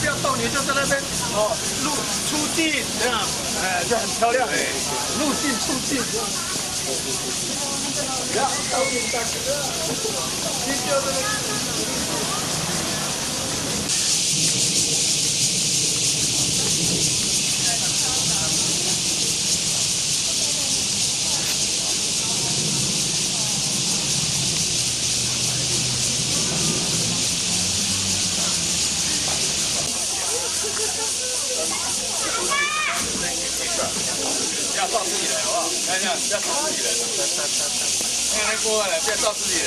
不要动，你就在那边哦，出境这样，哎，就很漂亮哎，入境出境。呀，你就这个。 不要照自己人，好不好？看一下，不要照自己人。看那过来，不要照自己人。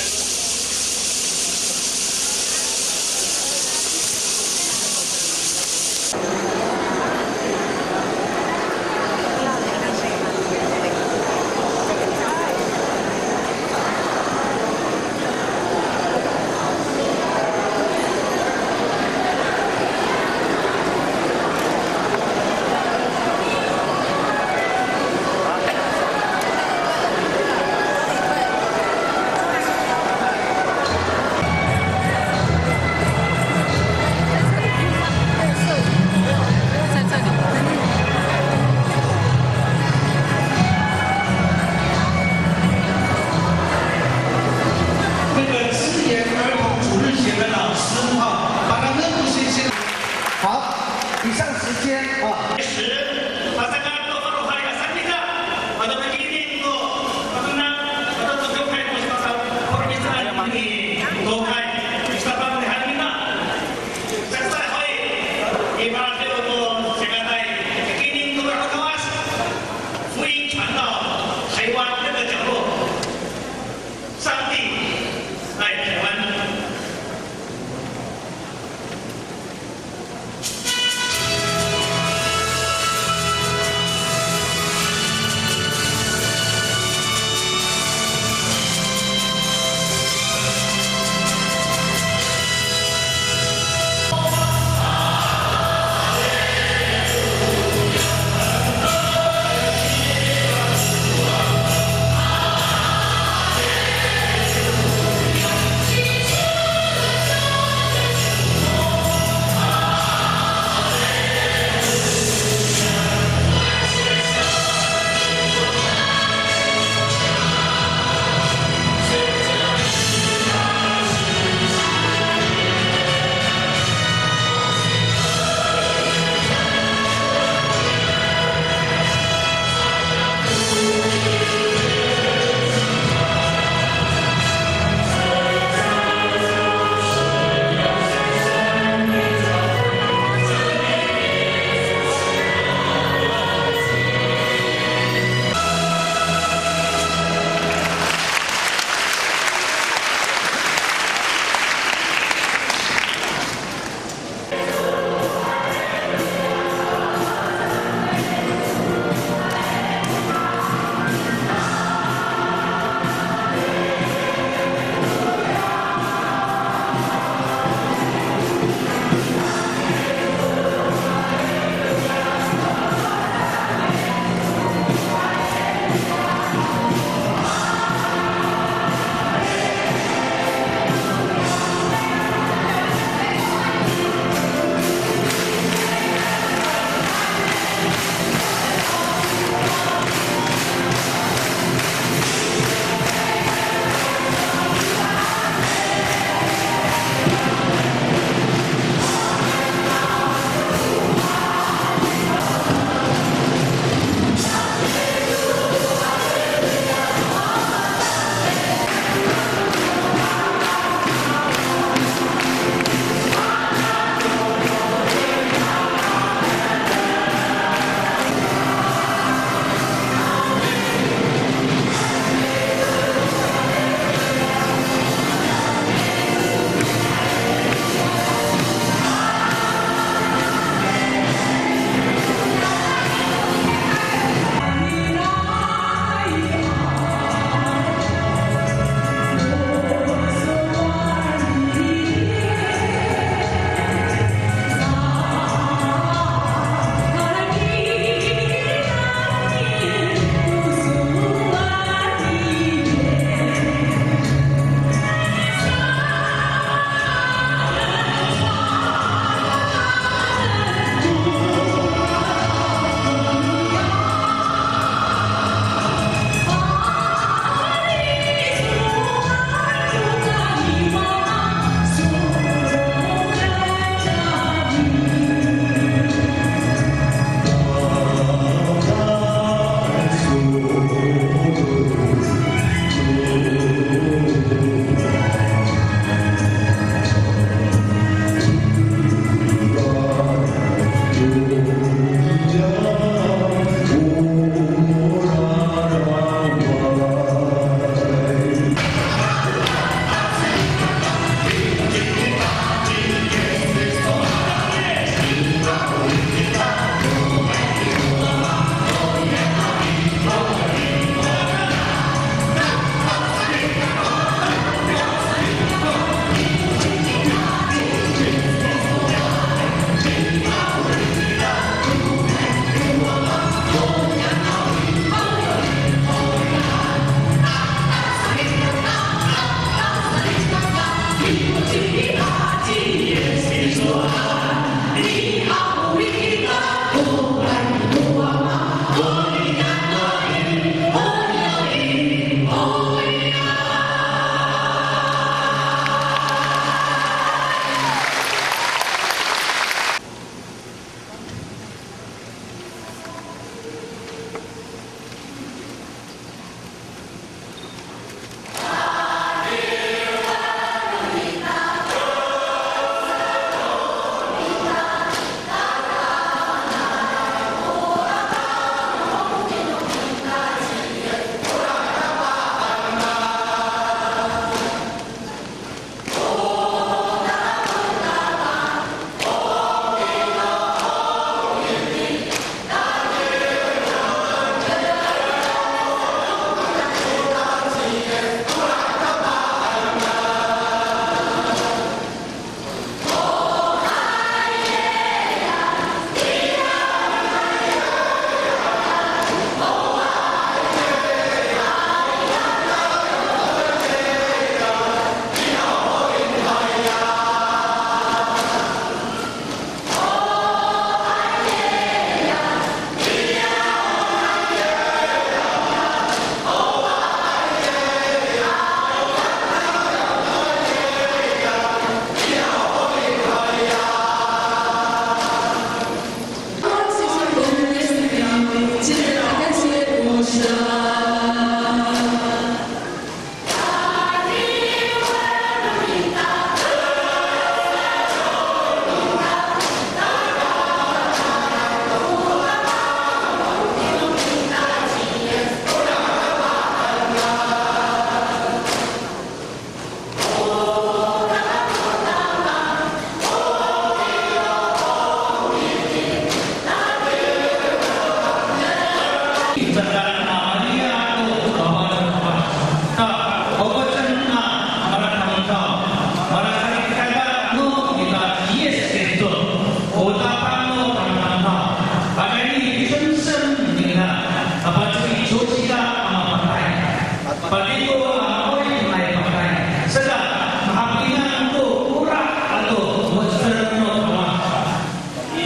以上时间啊。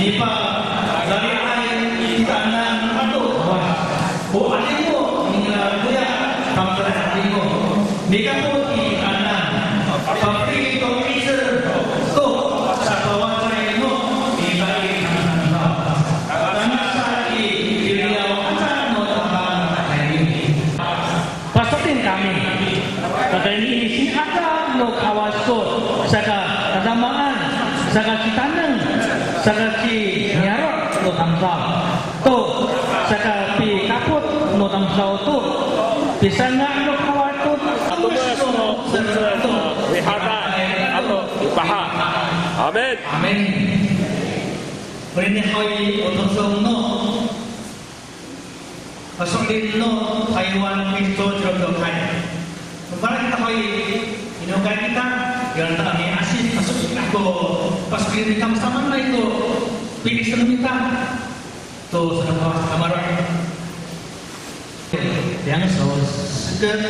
Nipa dari air tanah atau oh ada ko nila kuya kamera ko nika po di anak pabrik to freezer to sa kawasan mo ibalik ang tanah sa iliyaw ano pasukin kami kaya ini ada lo kawasan saka tadamaan saka kitanang saka si nyarot lo tamsa to saka pi kaput no tamsa to bisa nga lo kawatut wihata atau ibaha. Amin. Amin. Pwede ko'y utosong no pasukin no Taiwan Kristo Jodokan parang kita ko'y inugan kita yun ang kami asin pasukin ako pasukin kita masaman na ito pilis na kita to sa kamaran yang so segan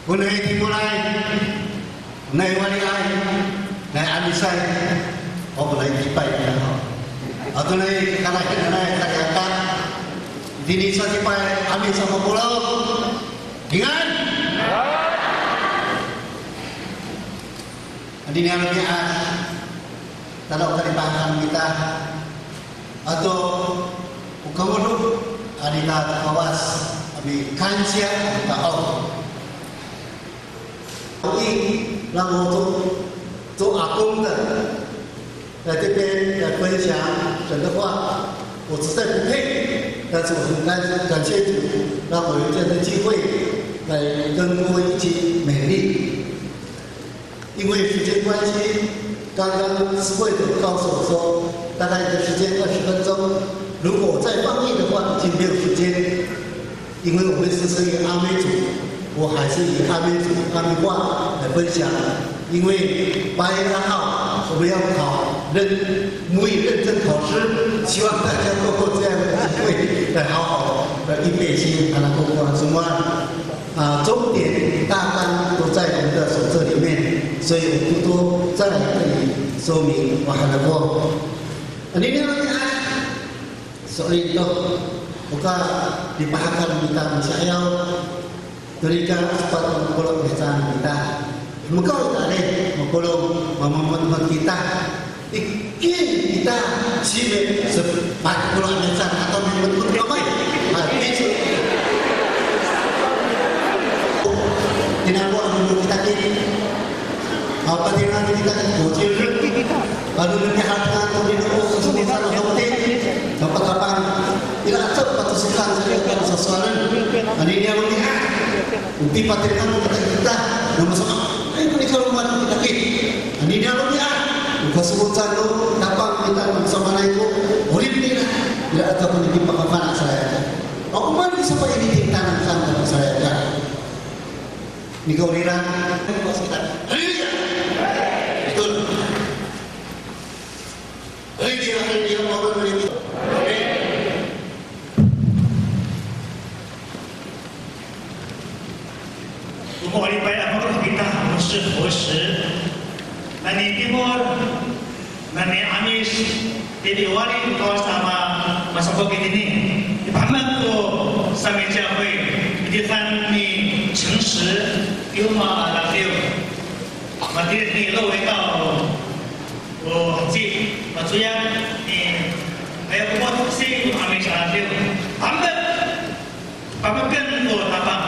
Unai dimulai, unai waliai, unai amisai, oh unai kipai ya. Atau unai kalah kita unai kaya dini sa kipai amis sama pulau, dengan. Dini alamiah, kalau kalipahan kita atau ukamudu adina kawas abi kansia tahu. Ini lalu tu akung的在这边来分享神的话，我实在不配，但是我很感谢主，让我有这样的机会来跟各位一起勉励。因为时间关系，刚刚思慧的告诉我说，大概的时间20分钟，如果再放映的话，已经没有时间，因为我们是以阿美族。我还是以阿美族阿美话来分享，因为8月8号我们要母语认证考试，希望大家透过这样的机会来好好的预备心，把它过关。什么重点大纲都在我们的手册里面，所以我不多在这里说明。我还能够，ini soal itu bukan dipahami kita masyarakat. Berikan kesempatan mengkolong kebiasaan kita. Mengkolong tak ada, mengkolong teman-teman kita. Ikin kita sibuk sepat kolong kebiasaan atau membentuk ramai. Itu. Tidak buat dulu kita ini. Apa tidak kita bocil. Lalu nanti harga atau kesulitan atau dapat kapan? Tidak cepat tersekan saya sesuatu. Ini dia melihat. Unti patrikan kita nama sama ini kalau mana kita ini dia lo ya bukan sebutan lo dapat kita bersama itu boleh tidak tidak ada pendidik pengamanan saya aku mana bisa pakai di tanah sama saya ya ni kau lira bos kita betul dia orang ini我礼拜二我给他不是合适，那你给我，那你阿米是jadi wali kau sama masa kau ini, di paman kau sama教会，di sana你诚实，有嘛那有，嘛你漏一道，我这嘛主要你还有我是阿米啥有，paman跟我打棒。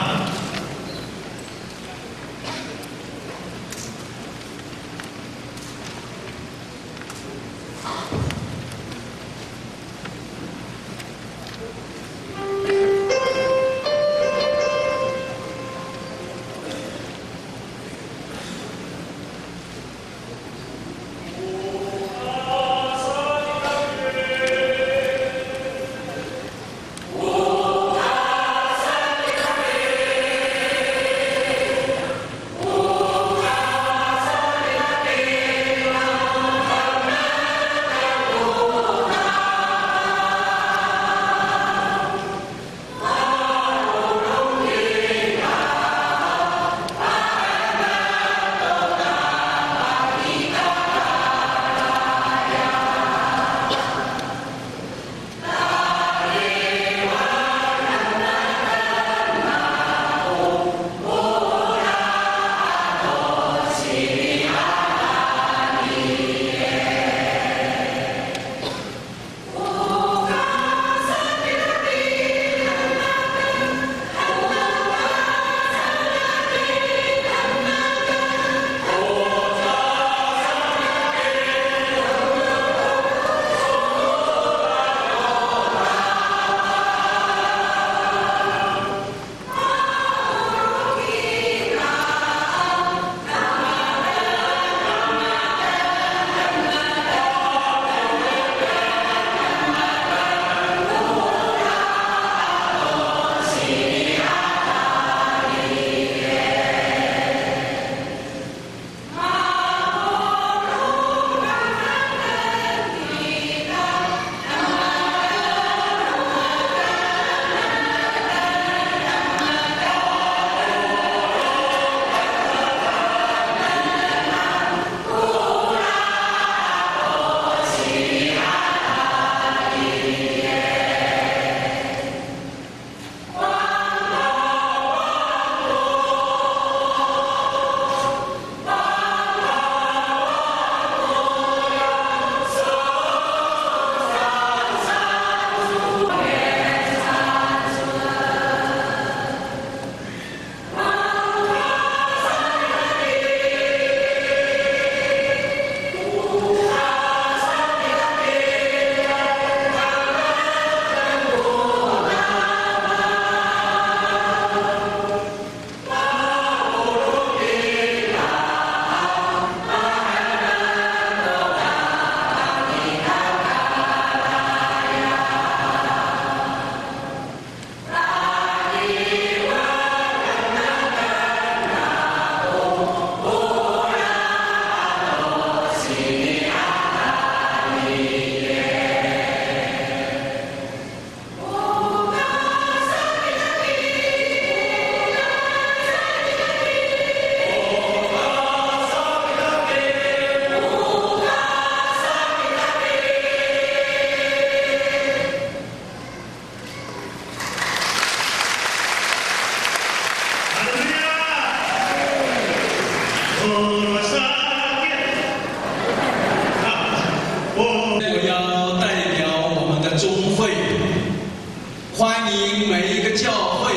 欢迎每一个教会、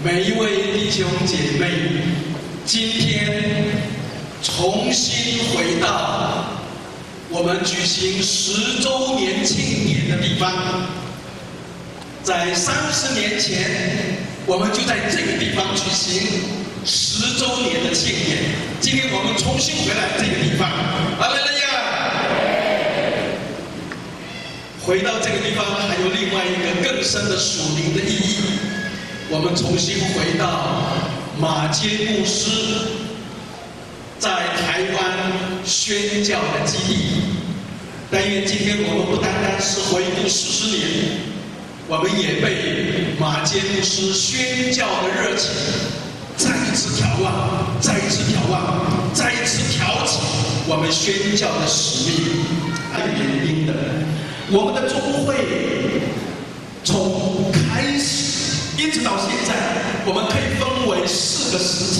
每一位弟兄姐妹，今天重新回到我们举行10周年庆典的地方。在30年前，我们就在这个地方举行10周年的庆典。今天我们重新回来这个地方，哈利路亚！回到这个地方，还有另外一个更深的属灵的意义。我们重新回到马偕牧师在台湾宣教的基地。但愿今天我们不单单是回顾40年，我们也被马偕牧师宣教的热情再一次眺望，再一次眺望，再一次挑起我们宣教的使命。还有原因的，我们的宗会从开始一直到现在，我们可以分为4个时期。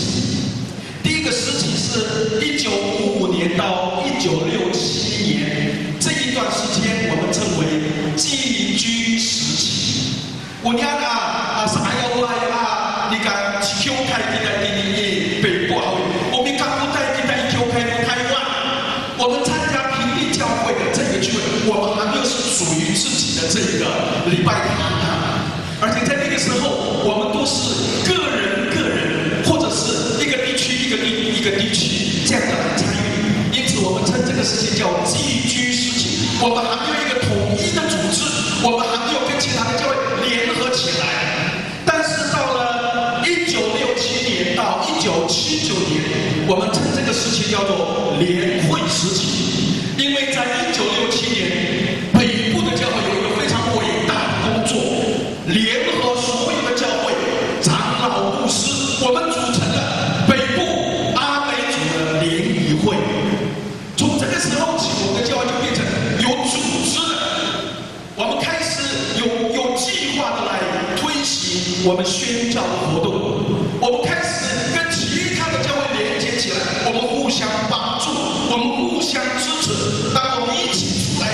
第一个时期是1955年到1967年，这一段时间我们称为寄居时期。有年是你看球开进来北部我们刚不带进来球开到台湾，我们参加平地教会的这个聚会，我们还没有是属于自己的这个礼拜堂，而且在那个时候，我们都是个人，或者是一个地区一个地区这样的来参与，因此我们称这个时期叫寄居时期。我们还没有一个统一的组织，我们还没有跟其他的教会联合起来。但是到了1967年到1979年，我们称这个时期叫做联会时期，因为在1967年，北部的教会有一个非常伟大的工作，联合所有的教会长老牧师，我们组成了北部阿美族的联谊会。从这个时候起，我们的教会就变成有组织的，我们开始有计划的来推行我们宣教的活动，我们开始跟其他的教会连接起来，我们互相帮助，我们互相支持。当我们一起出来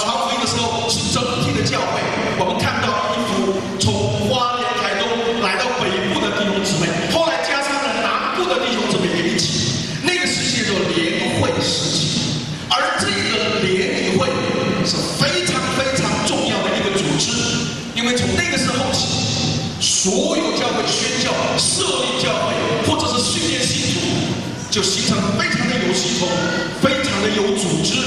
传福音的时候，是整体的教会。我们看到一幅从花莲、台东来到北部的弟兄姊妹，后来加上了南部的弟兄姊妹也一起，那个时期叫做联会时期。而这个联谊会是非常重要的一个组织，因为从那个时候起，所有教会宣教、设立教会或者是训练信徒，就形成非常的有系统，非常的有组织。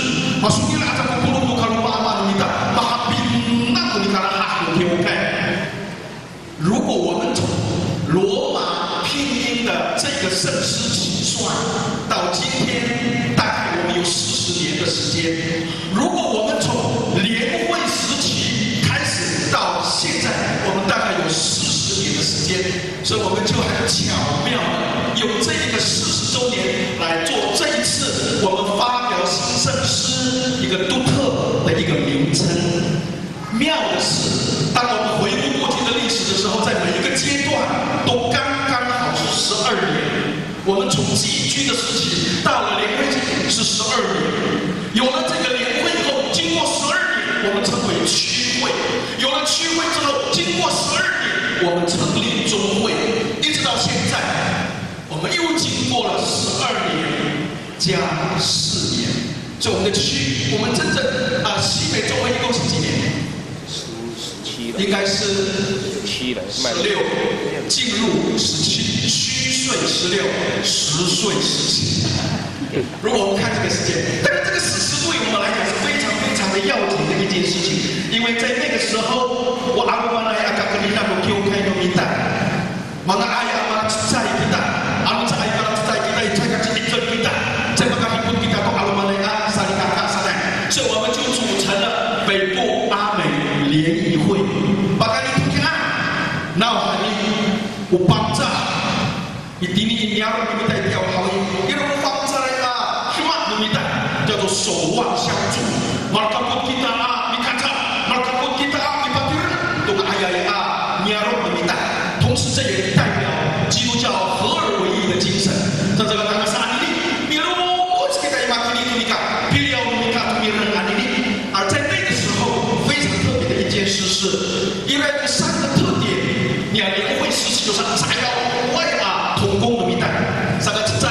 如果我们从罗马拼音的这个圣诗起算，到今天大概我们有40年的时间。如果我们从联会时期开始到现在，我们大概有40年的时间，所以我们就很巧妙的用这个40周年来做这一次我们发表新圣诗一个独特的一个名称。妙的是，当我们回顾过去的历史的时候，在每一个阶段都刚好是12年。我们从寄居的时期到了联会期是12年，有了这个联会以后，经过12年，我们称为区会；有了区会之后，经过12年，我们成立中会，一直到现在，我们又经过了12年加4年，所以我们的区，我们真正西北中会一共是几年？应该是16，进入17，虚岁16，实岁17。如果我们看这个时间，但是这个事实对我们来讲是非常的要紧的一件事情，因为在那个时候，我阿公来阿卡格里那个 Q 开农民代，马那阿呀马在吉达，阿姆在阿巴在吉达，在个吉地吉达，在马卡比布吉达到阿鲁马来阿萨里卡卡萨奈，所以我们就组成了北部阿美联谊会。那我们有帮助，一定你要让你们代表好一点，因为帮助什么？你们叫做守望相助。Markapun kita dikata, markapun kita dipatir, untuk ayah你要让你们同时这也代表基督教合而为一的精神。在这个当下你如果是给大家马基尼卡，必要你卡图米人安尼。而在那个时候，非常特别的一件事是，因为有3个特点。2年会时期就是在外同工的一代，这个在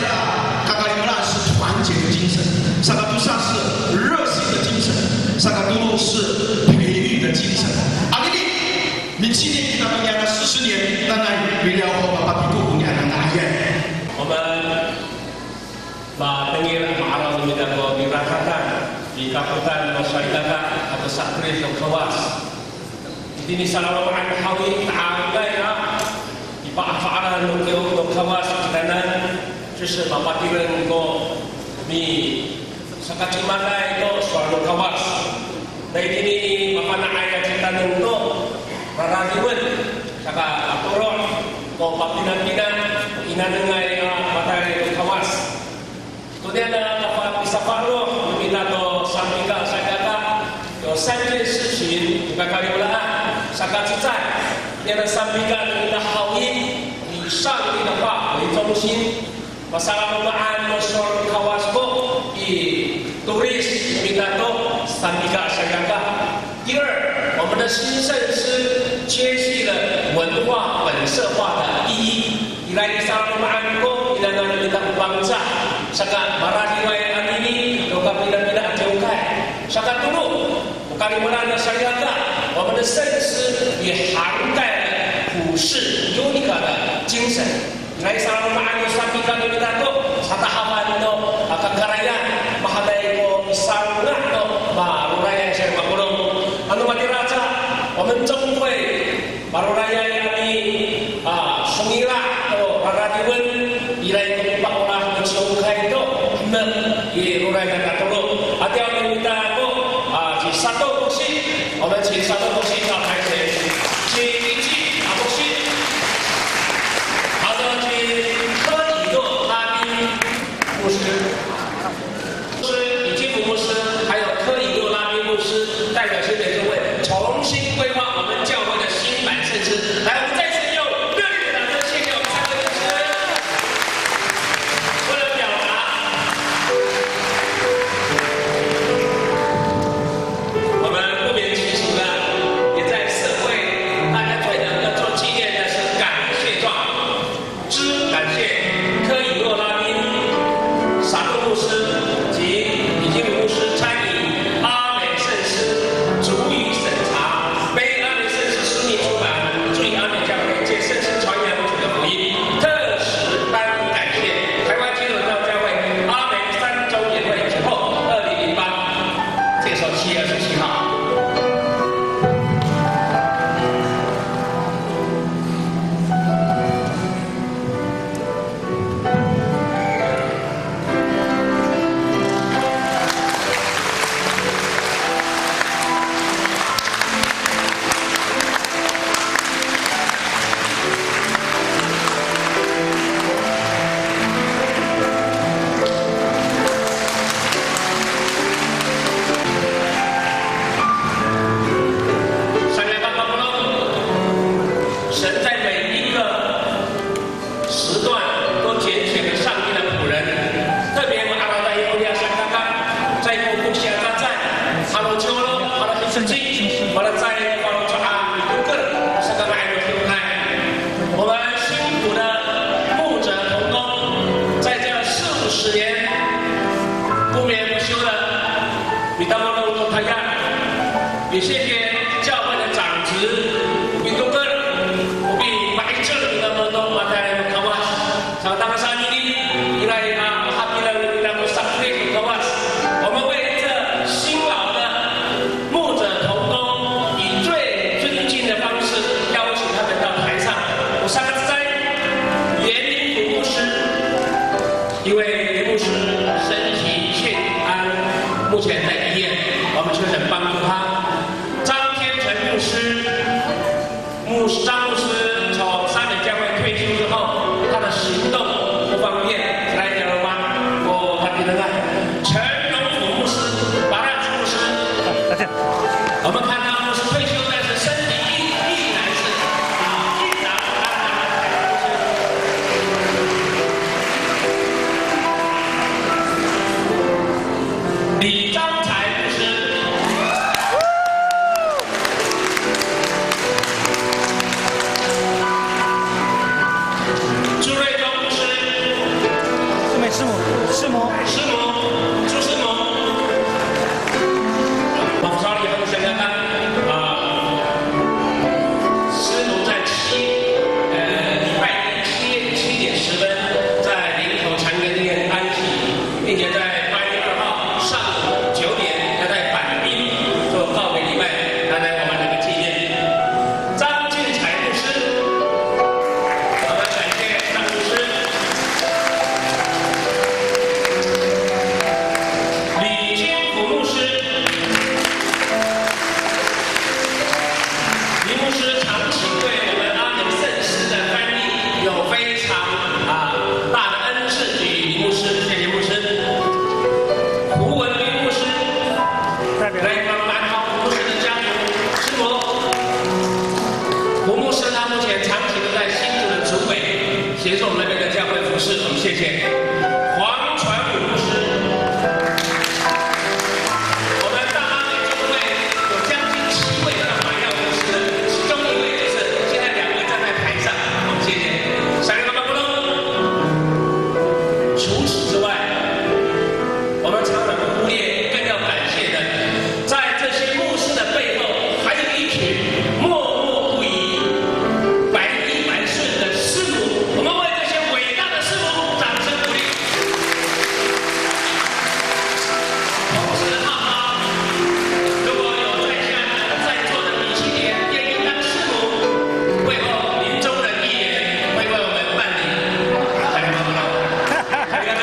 卡卡里木拉是团结的精神，这个杜萨是热心的精神，这个杜鲁是培育的精神。阿里里，你纪念他们的40年，当然为了我们把皮布年的大业。我们把Tengir Ma'arau Mindanao dirasakan di Kabupaten Masyarakat atau Sakri Kawas. Ini salah orang Hawi Ta'ala ya. Di Pa'afa'ala Nukio Kawas Kidanan. 就是爸爸的人ko ni sakati malay ko swalo kawas. Dahil ini mapana ay kita nungto raragiwan saka apuro ko papinan-pinan inanangay matay kawas. Kemudian apa bisa paruh kita to sampika sagata有3件事情你看看有了saka cicai yang sampaikan kita hawi以上帝的话为中心。 Masalah pembaan Mosor Kawasbo di turis Minato Sambika Sayaka。第二，我们的新盛师接续了文化本色化的意义。Nilai Islam pembaan ko ilangan kita bangsa. Saka marahilai anini doka pindah-pindah jauhkai. Saka dulu bukan mulanya Sayaka， 我们的盛师也涵盖了普世 unika 的精神。 Nilai Islam pembaan Sambika Minato Satahaman no Akakaraya Mahadai ko Islam no Maruraya Syekh Makulong Anu Mati Raja 我们中会 Maruraya Yani Sungila atau Raradiwan Ilai Kumpakula Menciumkai itu Hamba Di Ruraya Katulung Hati yang minta aku Di satu kursi 我们请satu kursi 到台前请一记阿kursi 好的请牧师，以及牧师，还有科以诺拉宾牧师代表新北教会重新规划我们教会的新版圣诗。来，我们再次用热烈的掌声谢谢我们3位牧师。为了表达我们不免其俗的，也在社会大家最能够做纪念的是感谢状，之感谢科以诺拉宾。 傻路牧师及李金牧师参与阿美圣诗主语审查，被阿美圣诗书密出版，注意阿美教会借圣诗传扬主的福音。特使颁感谢台湾基督教教会阿美3周年会之后，2008接受7月27号。 也谢谢教会的长职，民众们，我比白正那么多马代卡瓦斯，上当山里，依赖哈比的那个上飞卡瓦斯，我们为这新老的牧者同工，以最尊敬的方式邀请他们到台上。我3个字在严明甫牧师，因为严牧师身体欠安，目前在医院，我们求神帮助他。 张牧师从三美教会退休之后，他的行动不方便，来讲了吗？我还记得呢。陈荣甫牧师、马拉牧师，我们看到牧师退休，但是身体依然是毅然安然。李章才牧师。胡牧师他目前长期都在新竹的竹北协助我们那边的教会服事，我们谢谢黄传武牧师。我们大阿美教会有将近7位的马耀牧师的，其中1位就是现在2位站在台上，我们谢谢。三个巴布隆。除此之外，我们常常忽略，更要感谢的，在这些牧师的背后，还有一群默默不移、百依百顺的师母。我们为这些伟大的师母掌声鼓励。同时号召，如果有在座的米其林愿意当师母，会后临终的议员会为我们办理。大家看不到，大家看。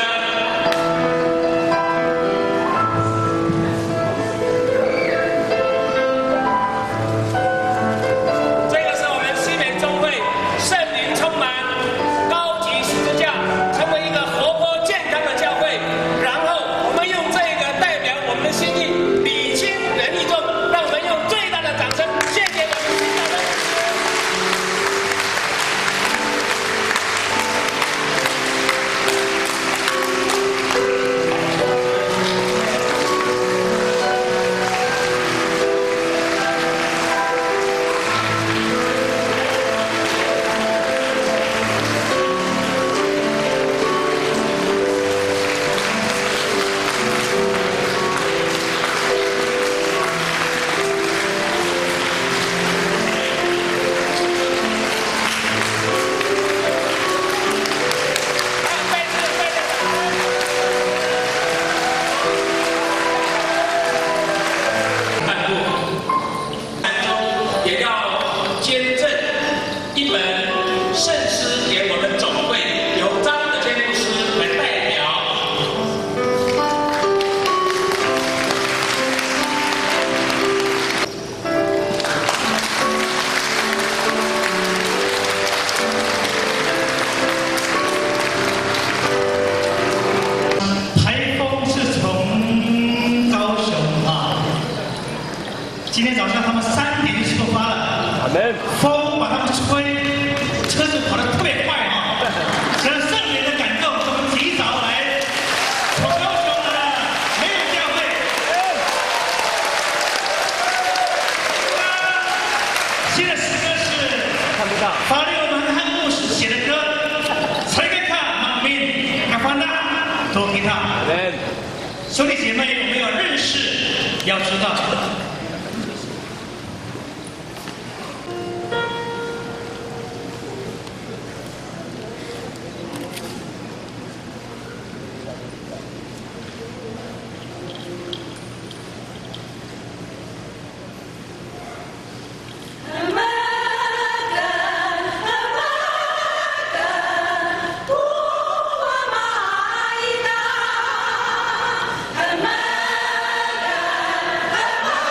今天早上他们3点就出发了，风把他们吹，车子跑得特别快啊！所以圣灵的感动，我们及早来从高雄的美好教会。现在诗歌是看不到法利欧门汉牧师写的歌，才该看马明阿凡达都听他。兄弟姐妹，我们要认识，要知道。Hãy subscribe cho kênh Ghiền Mì Gõ để không bỏ lỡ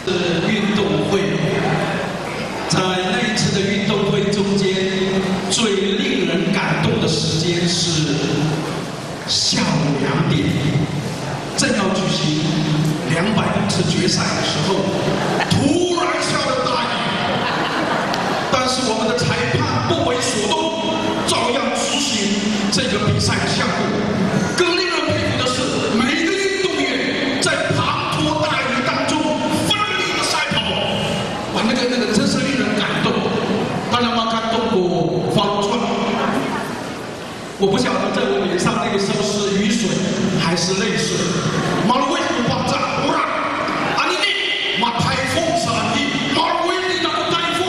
运动会，在那一次的运动会中间，最令人感动的时间是下午2点，正要举行200公尺决赛的时候，突然下了大雨，但是我们的裁判不为所动，照样执行这个比赛项目。更令人佩服的是，每一个运动员在滂沱大雨当中奋力的赛跑，哇，那个真是令人感动。大家吗？感动过方转。我不晓得在我脸上那个时候是雨水还是泪水。马路为什么爆炸？不然，阿尼尼马台风是阿尼，马路为你那个台风。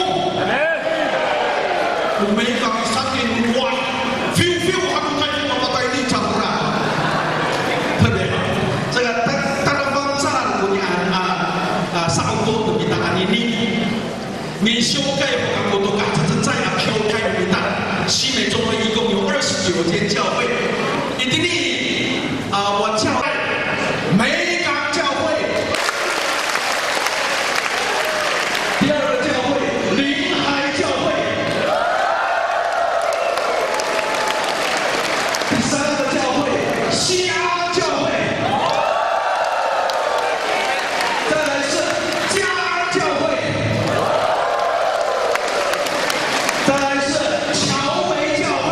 我没讲3点5万，feel 还不台风，我带你讲不啦？特别好，这个大家方炸我按上多的比达阿尼尼，你修改我都改成在阿 Q 开比达，西美中会一共有29间教会，一定我教会。美港教会，第2个教会临海教会，第3个教会西安教会，再来是嘉安教会，再来是侨美教会。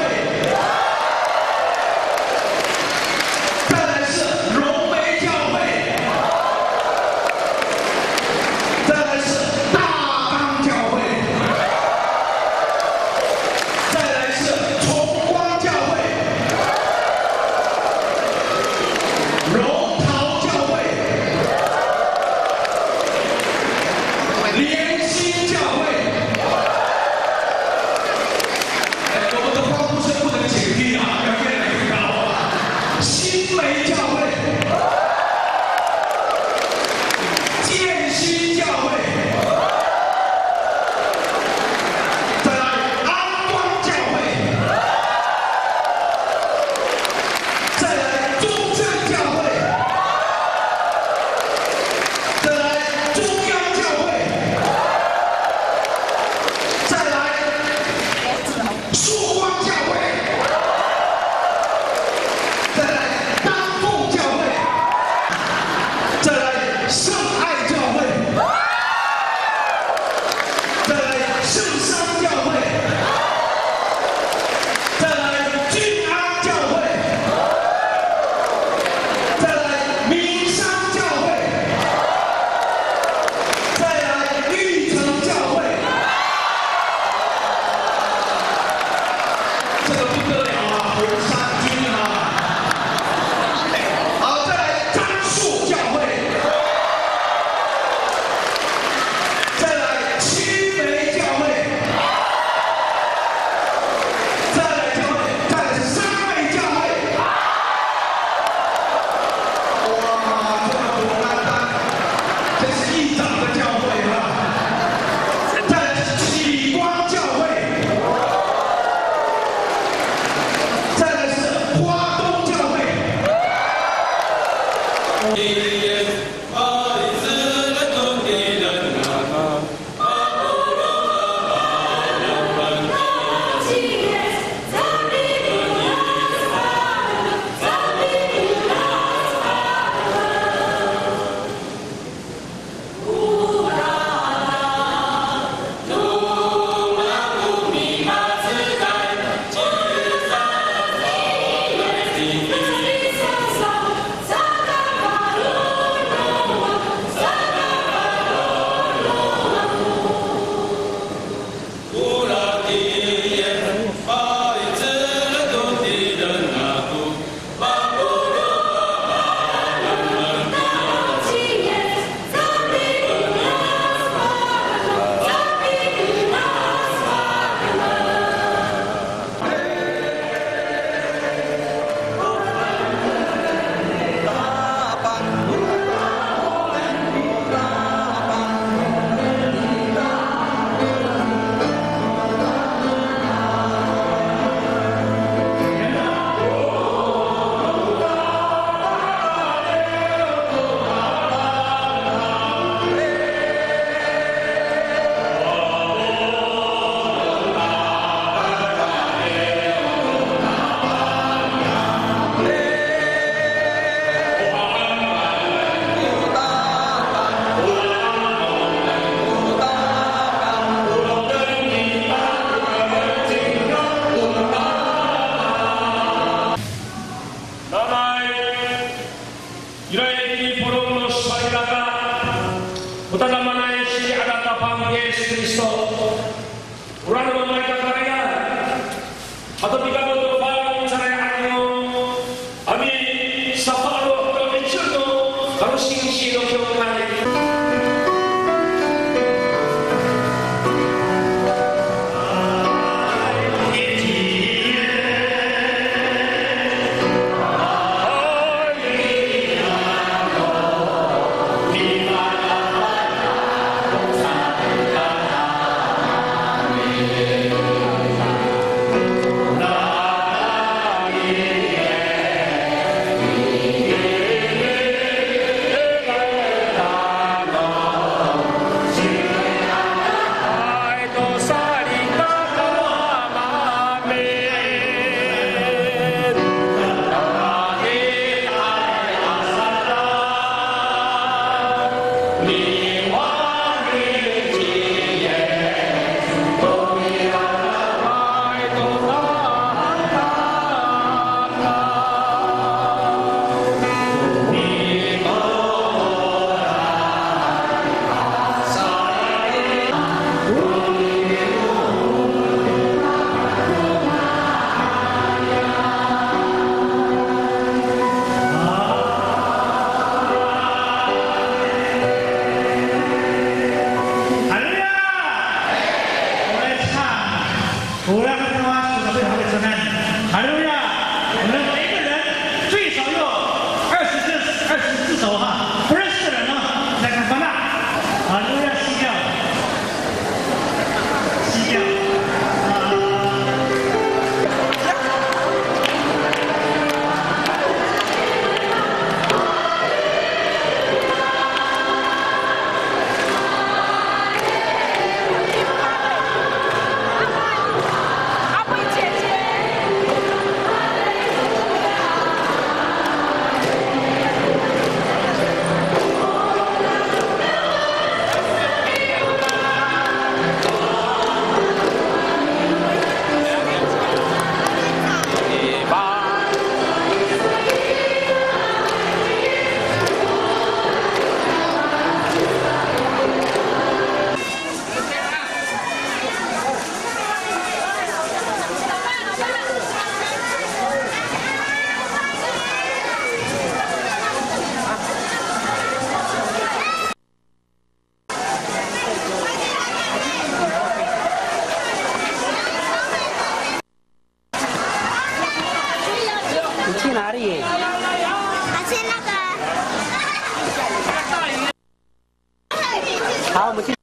ini forum Saudara utama mana si ada tapang Yesus Kristus urang mereka karya atau tiga motor baru saya anyo ami sapalo atau mencuno harus sing dong kali.好，我们去。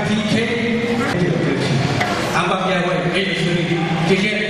PK， 阳光协会给予胜利，谢谢。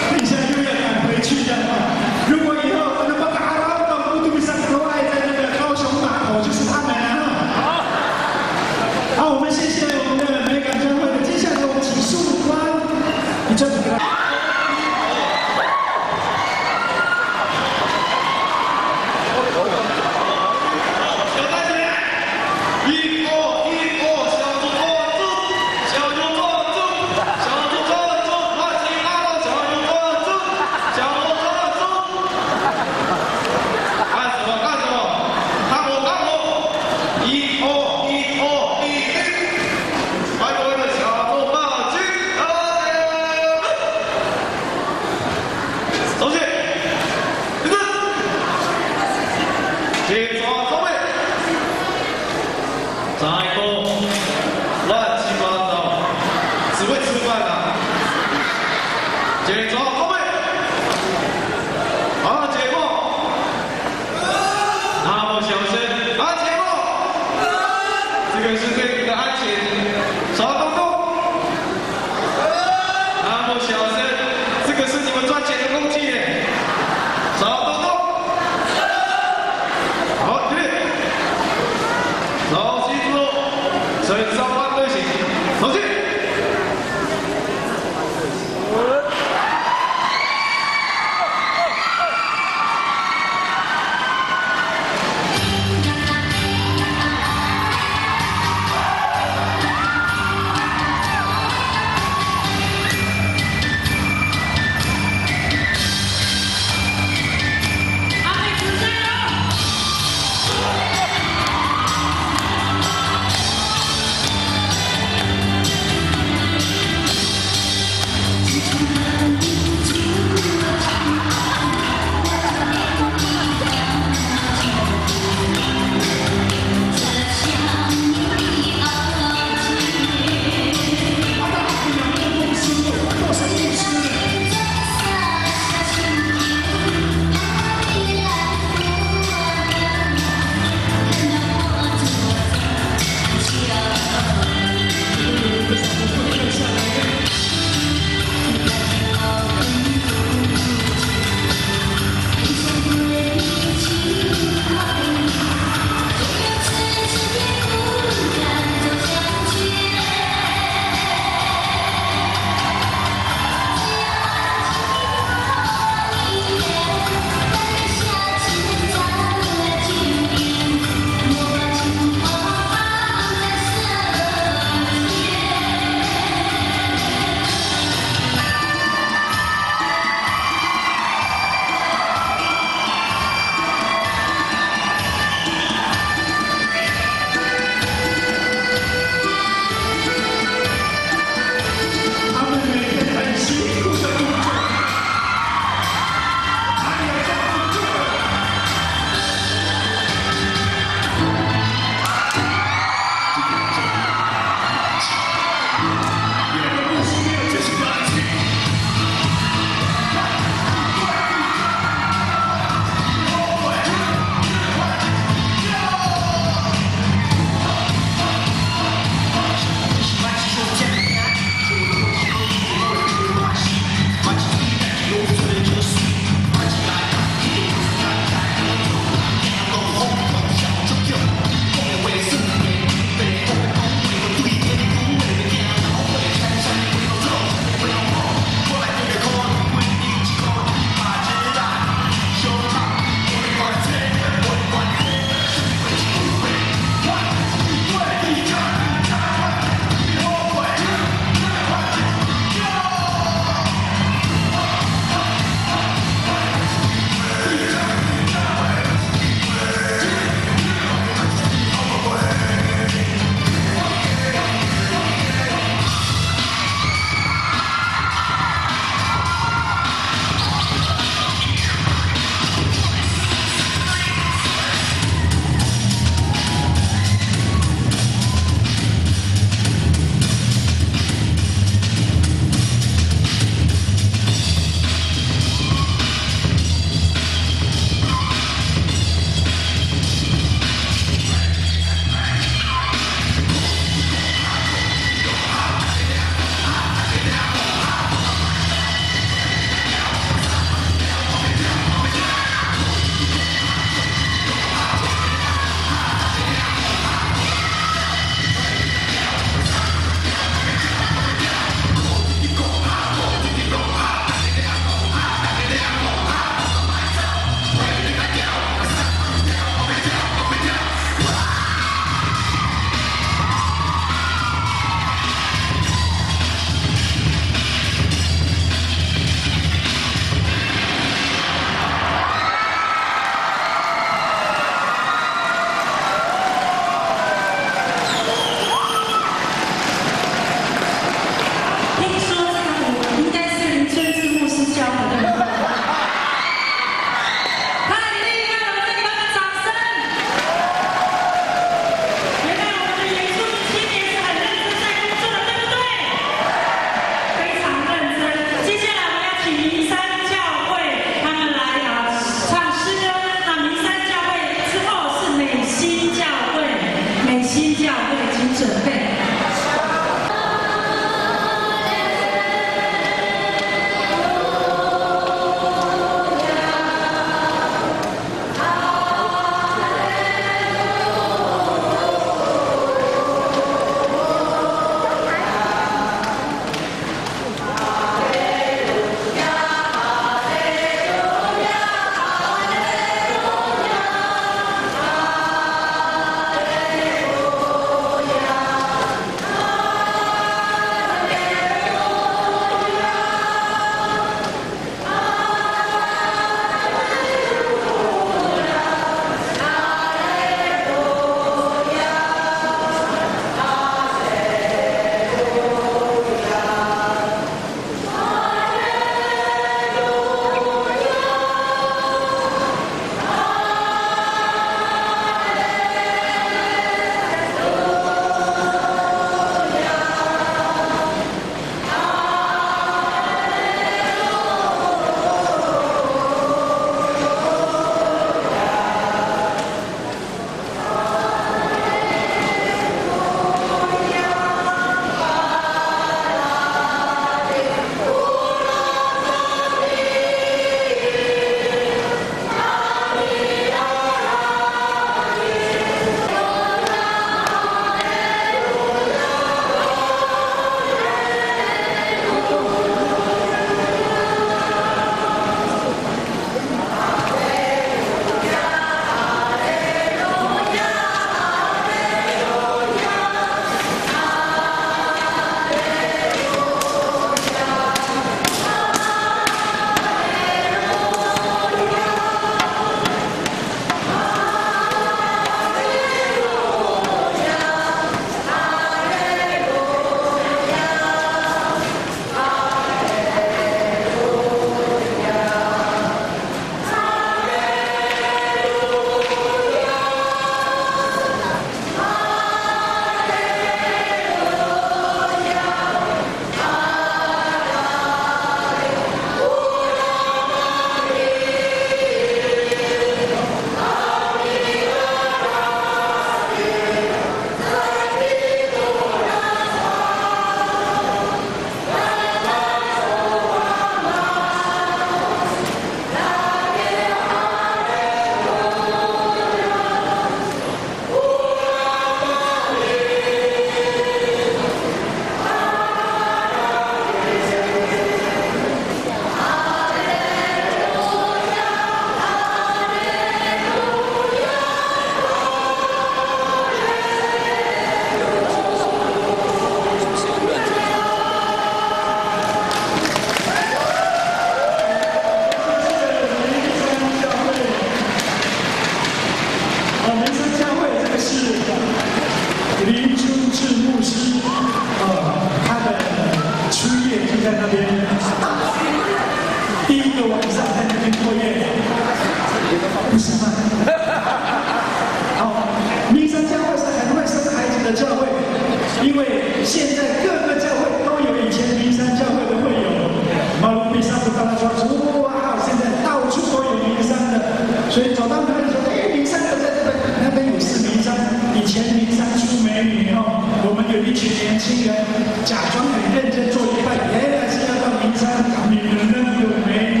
假装很认真做一半，原来是要到名山港女的那个美女，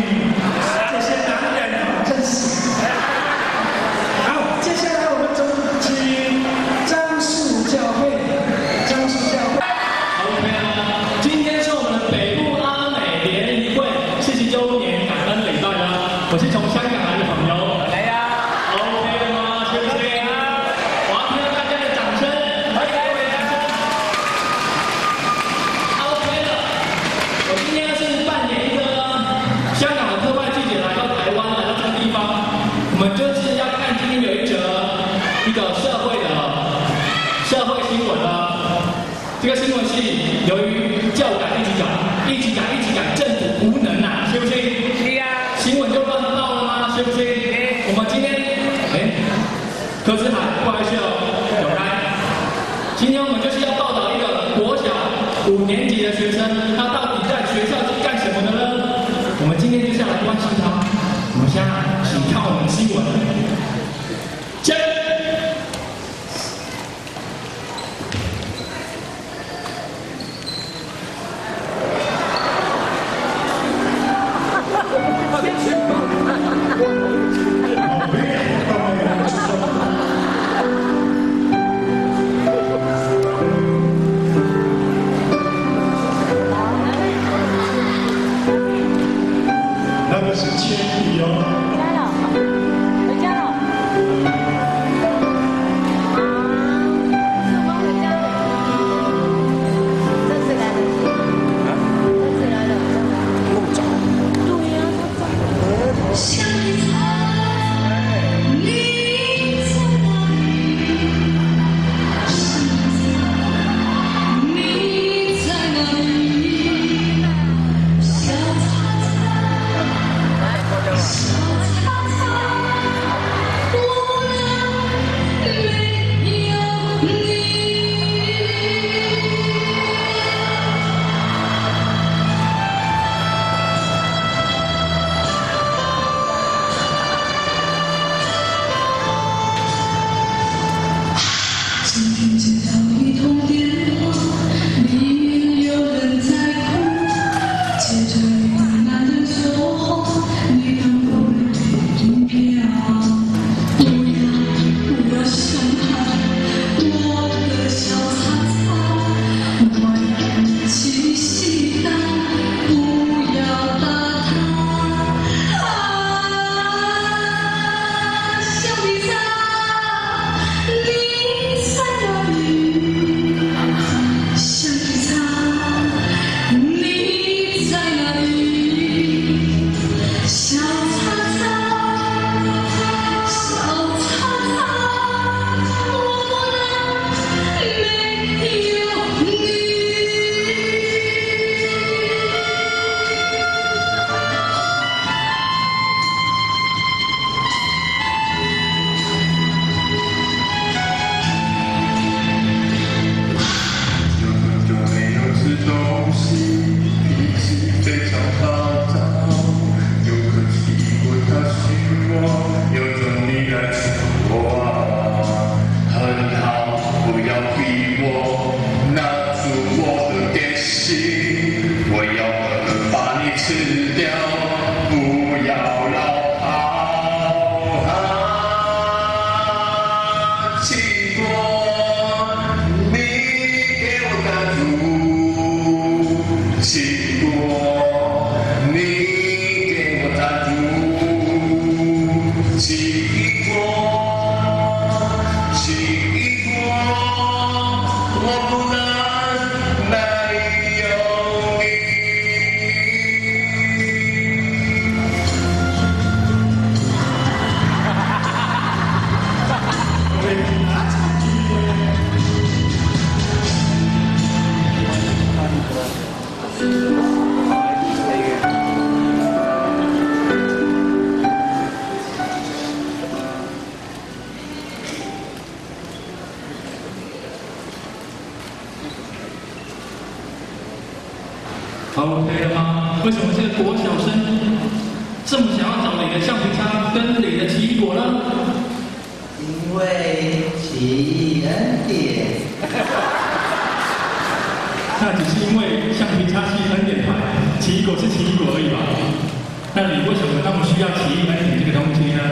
这些男人啊，真是。好，接下来我们就请樟树教会，樟树教会。OK 了，今天是我们的北部阿美联谊会40周年感恩礼拜啦。我是从香港来的朋友，来呀 ，OK 了吗？谢谢。我要听到大家的掌声，欢迎各位掌声。OK 了，我今天是扮演一个香港的特派记者来到台湾，来到这个地方，我们就是要看今天有一个社会新闻啦。这个新闻是由于教改一直改，政府无能啊，是不是？是啊。新闻就乱报了吗？是不是？我们今天，柯志海，不好意思哦，有开。今天我们就是要报道一个国小5年级的学生，他到底在学校是干什么的呢？我们今天就是要来关心他。我们现在请看我们的新闻。接。那个是铅笔哦。回家了。回家了。这次来的。这次来的。那么早。对呀，他早。想你在哪里？你在哪里？小草今天接到一通电话，里面有人在哭，接着一个男人说话，你当我的对标。不要伤害我的小叉叉，我要去西单，不要打他。小比赛。你在哪里？小皮草，你在哪里？小草草，小草草，我哪没有你？有很久没有吃东西，脾气非常暴躁。有可惜我他许我，有种你来娶我啊！很好，不要逼我，拿出我的点心，我要狠狠把你吃掉，不要绕跑啊！经过你给我赶住，经过你给我挡住，经过，我不能没有OK 了吗？为什么这个国小生这么想要找你的橡皮擦跟你的奇异果呢？因为奇异恩典。那只是因为橡皮擦系恩典团，奇异果是奇异果而已吧？那你为什么那么需要奇异恩典这个东西呢？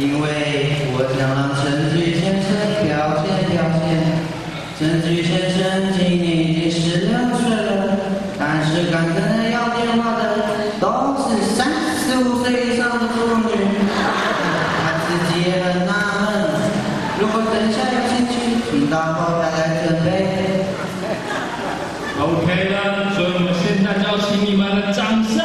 因为我想让陈菊先生表现。陈菊先生今年已经16岁了，但是敢跟人要电话的都是35岁以上的妇女。他自己也很纳闷，如果等下有兴趣，听到后大家准备。OK 了，所以我们现在就要请你们的掌声。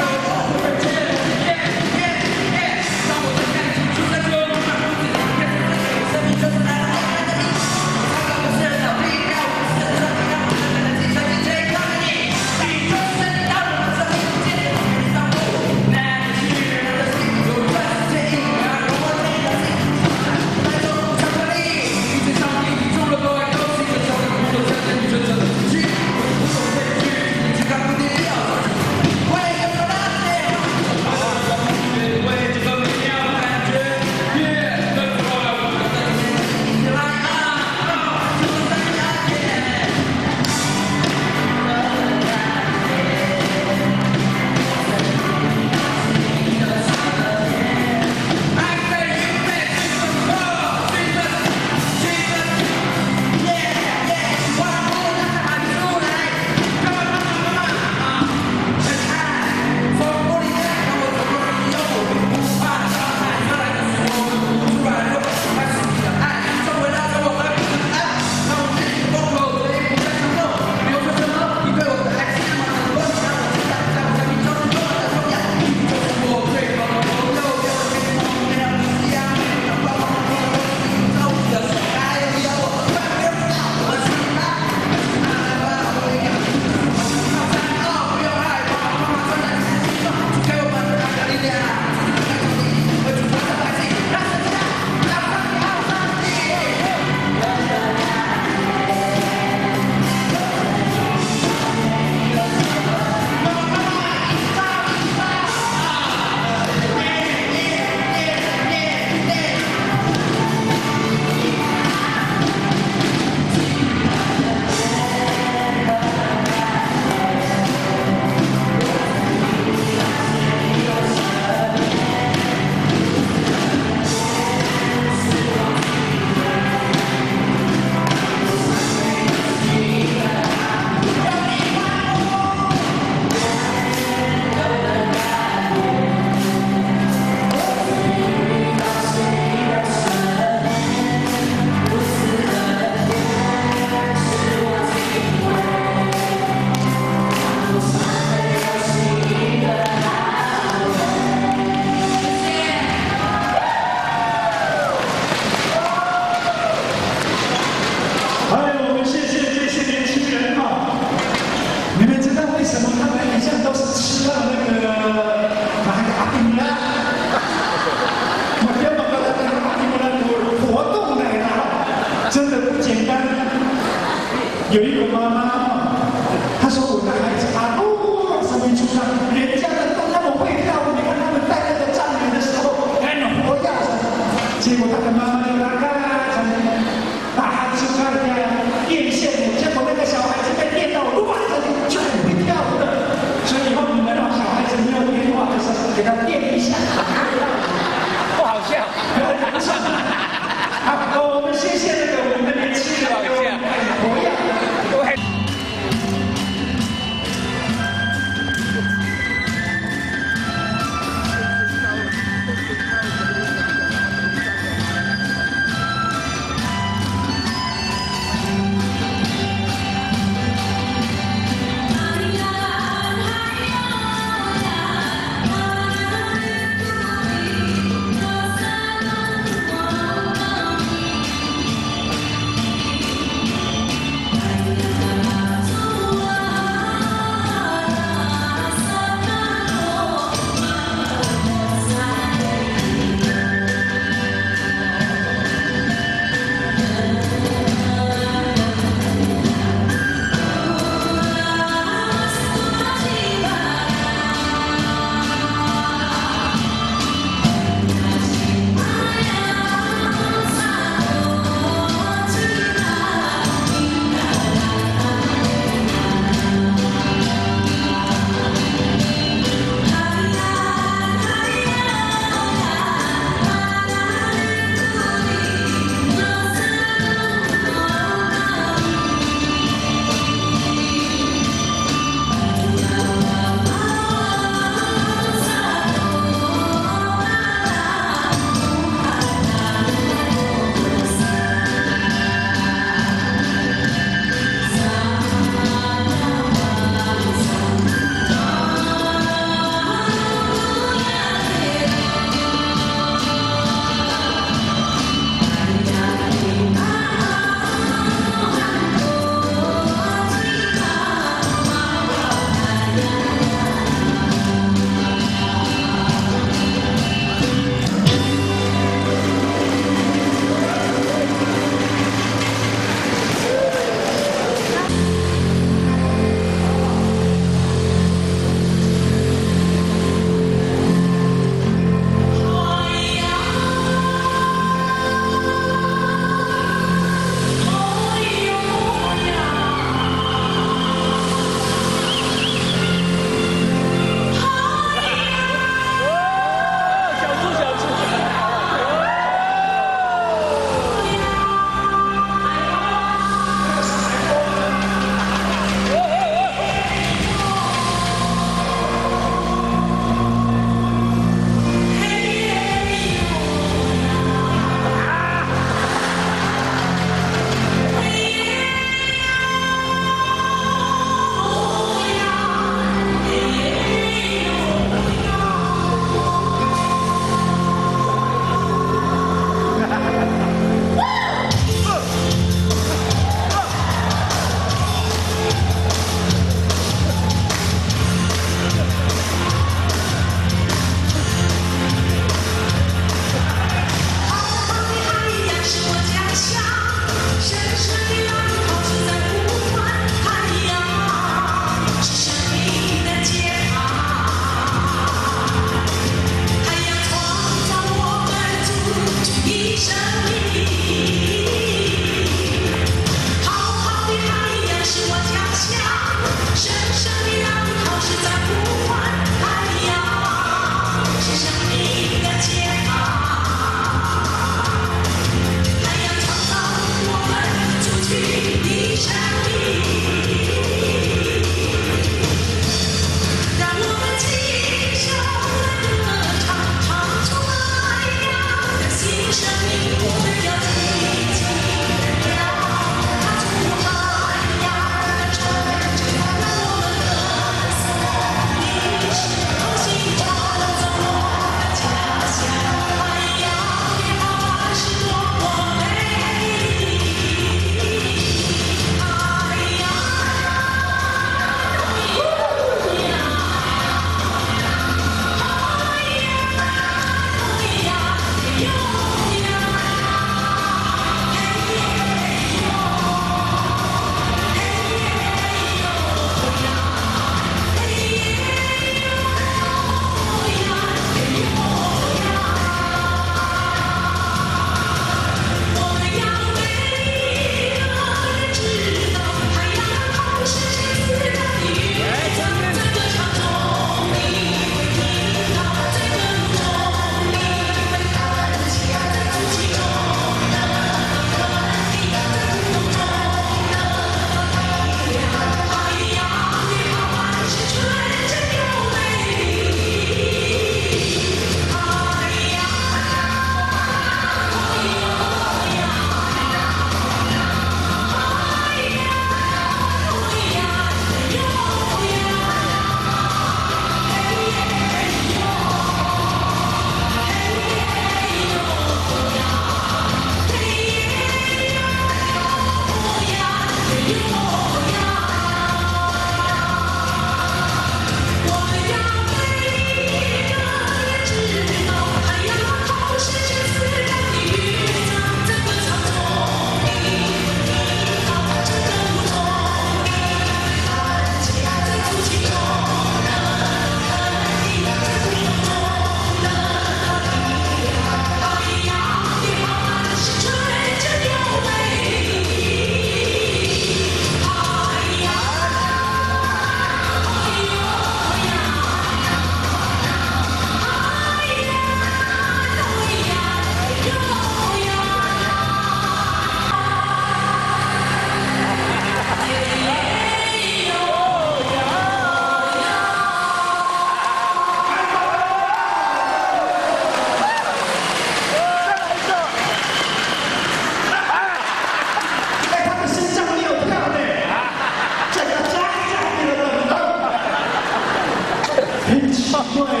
快呢。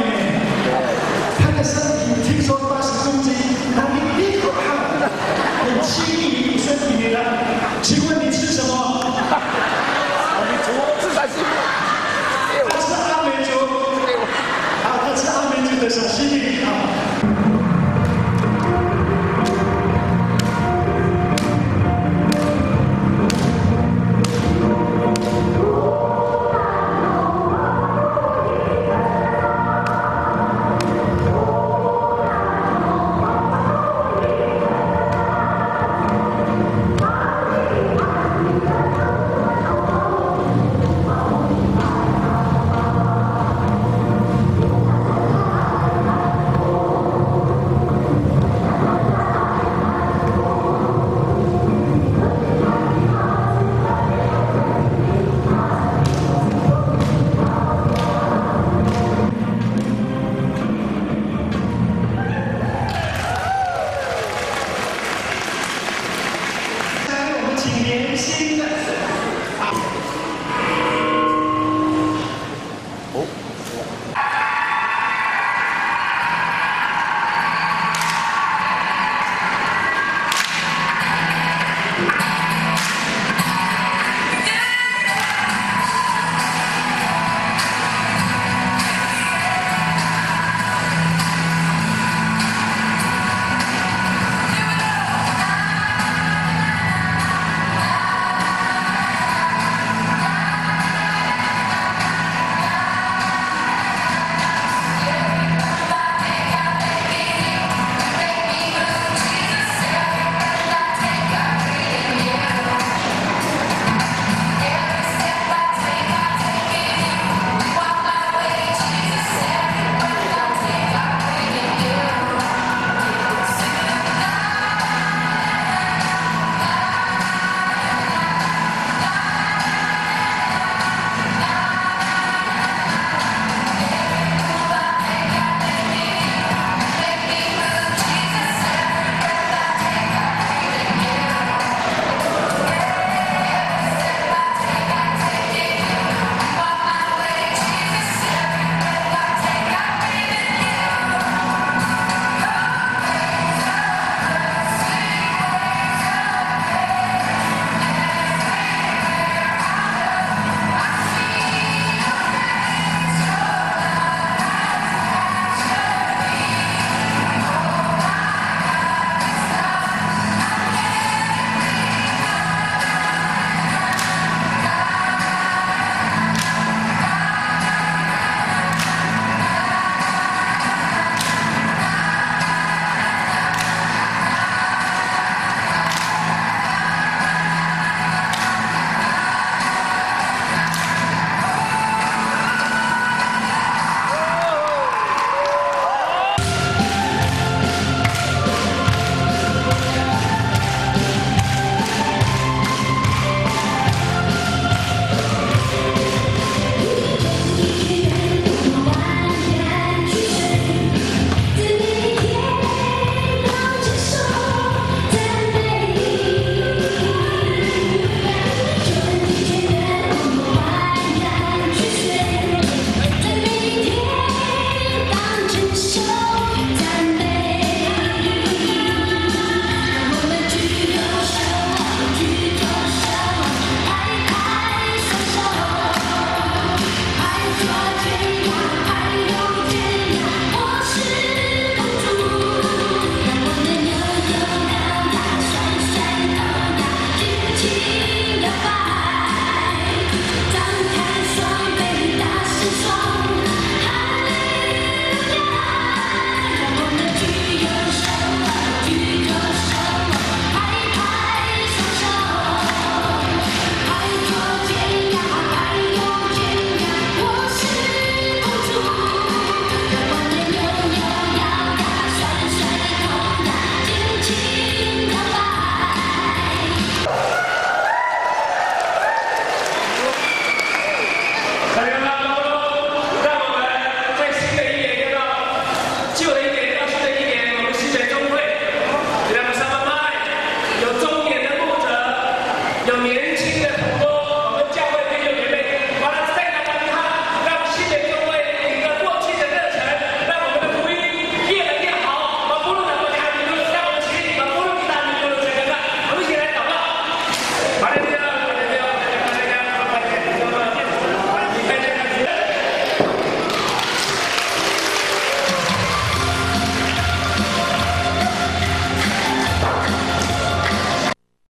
他的身体听说80公斤，他一口汗，很轻易不顺体的。请问你吃什么？